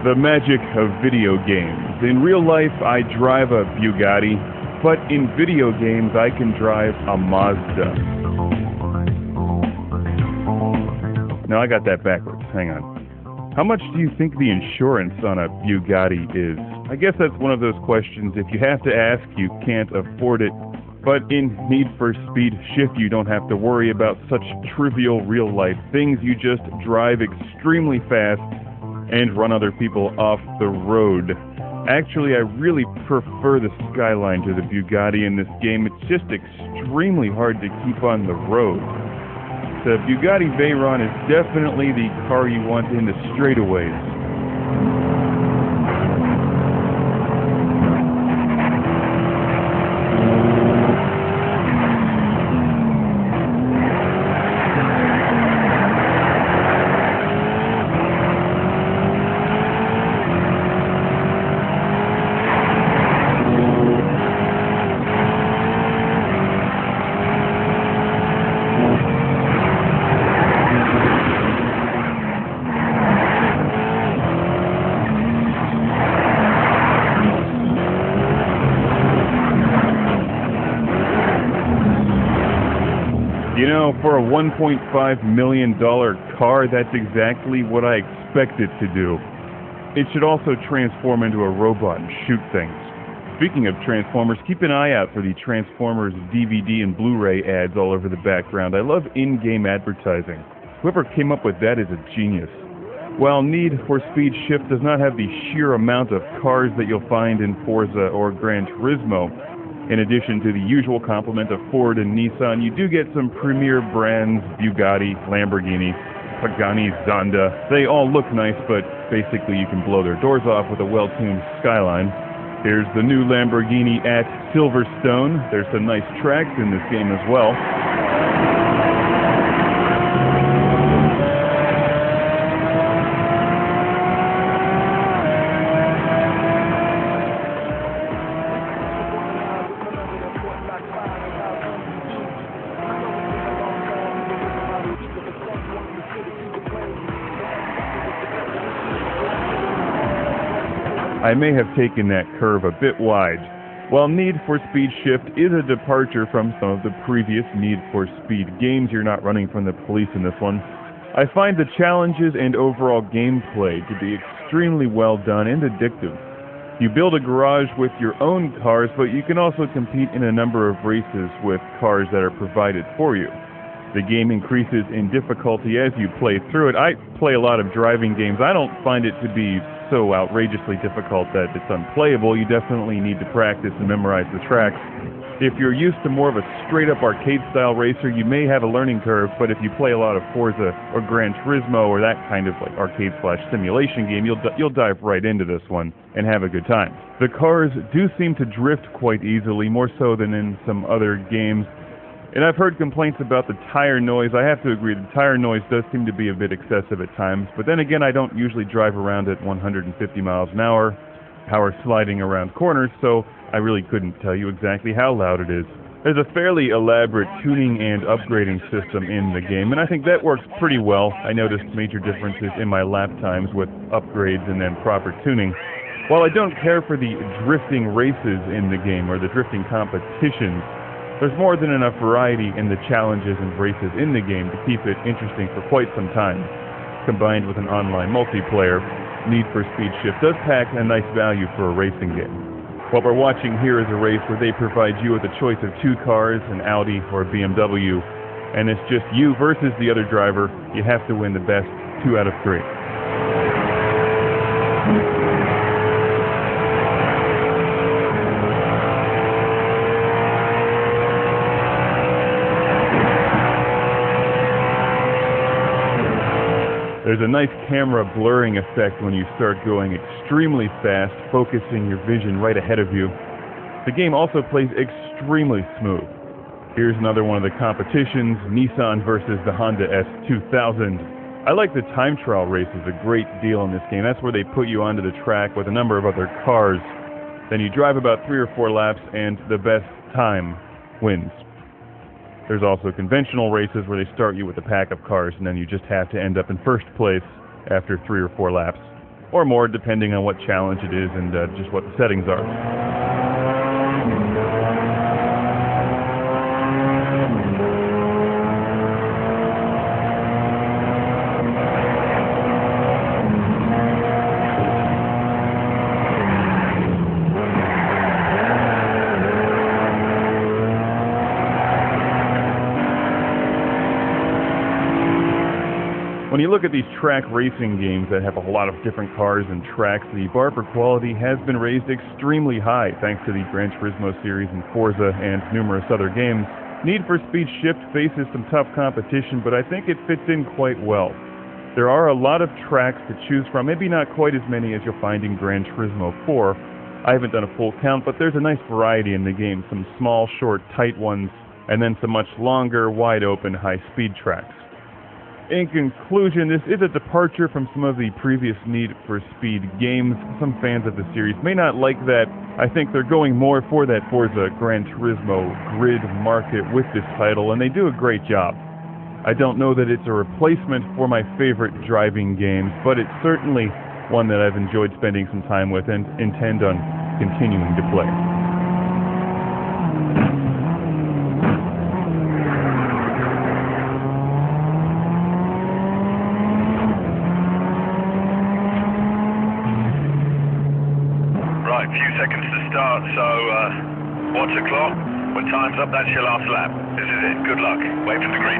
The magic of video games. In real life, I drive a Bugatti, but in video games, I can drive a Mazda. No, I got that backwards. Hang on. How much do you think the insurance on a Bugatti is? I guess that's one of those questions. If you have to ask, you can't afford it. But in Need for Speed Shift, you don't have to worry about such trivial real-life things. You just drive extremely fast and run other people off the road. Actually, I really prefer the Skyline to the Bugatti in this game. It's just extremely hard to keep on the road. The Bugatti Veyron is definitely the car you want in the straightaways. You know, for a $1.5 million car, that's exactly what I expect it to do. It should also transform into a robot and shoot things. Speaking of Transformers, keep an eye out for the Transformers DVD and Blu-ray ads all over the background. I love in-game advertising. Whoever came up with that is a genius. While Need for Speed Shift does not have the sheer amount of cars that you'll find in Forza or Gran Turismo, in addition to the usual complement of Ford and Nissan, you do get some premier brands, Bugatti, Lamborghini, Pagani, Zonda. They all look nice, but basically you can blow their doors off with a well-tuned Skyline. Here's the new Lamborghini at Silverstone. There's some nice tracks in this game as well. I may have taken that curve a bit wide. While Need for Speed Shift is a departure from some of the previous Need for Speed games, you're not running from the police in this one. I find the challenges and overall gameplay to be extremely well done and addictive. You build a garage with your own cars, but you can also compete in a number of races with cars that are provided for you. The game increases in difficulty as you play through it. I play a lot of driving games. I don't find it to be so outrageously difficult that it's unplayable. You definitely need to practice and memorize the tracks. If you're used to more of a straight-up arcade-style racer, you may have a learning curve, but if you play a lot of Forza or Gran Turismo or that kind of like arcade/simulation game, you'll dive right into this one and have a good time. The cars do seem to drift quite easily, more so than in some other games. And I've heard complaints about the tire noise. I have to agree, the tire noise does seem to be a bit excessive at times. But then again, I don't usually drive around at 150 miles an hour, power sliding around corners, so I really couldn't tell you exactly how loud it is. There's a fairly elaborate tuning and upgrading system in the game, and I think that works pretty well. I noticed major differences in my lap times with upgrades and then proper tuning. While I don't care for the drifting races in the game or the drifting competitions, there's more than enough variety in the challenges and races in the game to keep it interesting for quite some time. Combined with an online multiplayer, Need for Speed Shift does pack a nice value for a racing game. What we're watching here is a race where they provide you with a choice of two cars, an Audi or a BMW, and it's just you versus the other driver. You have to win the best 2 out of 3. There's a nice camera blurring effect when you start going extremely fast, focusing your vision right ahead of you. The game also plays extremely smooth. Here's another one of the competitions, Nissan versus the Honda S2000. I like the time trial races a great deal in this game. That's where they put you onto the track with a number of other cars. Then you drive about 3 or 4 laps and the best time wins. There's also conventional races where they start you with a pack of cars and then you just have to end up in first place after 3 or 4 laps. or more depending on what challenge it is and just what the settings are. When you look at these track racing games that have a lot of different cars and tracks, the bar for quality has been raised extremely high thanks to the Gran Turismo series and Forza and numerous other games. Need for Speed Shift faces some tough competition, but I think it fits in quite well. There are a lot of tracks to choose from, maybe not quite as many as you'll find in Gran Turismo 4. I haven't done a full count, but there's a nice variety in the game, some small, short, tight ones, and then some much longer, wide-open, high-speed tracks. In conclusion, this is a departure from some of the previous Need for Speed games. Some fans of the series may not like that. I think they're going more for that Forza Gran Turismo grid market with this title, and they do a great job. I don't know that it's a replacement for my favorite driving games, but it's certainly one that I've enjoyed spending some time with and intend on continuing to play. Right, a few seconds to start, so what's o'clock? When time's up, that's your last lap. This is it. Good luck. Wait for the green.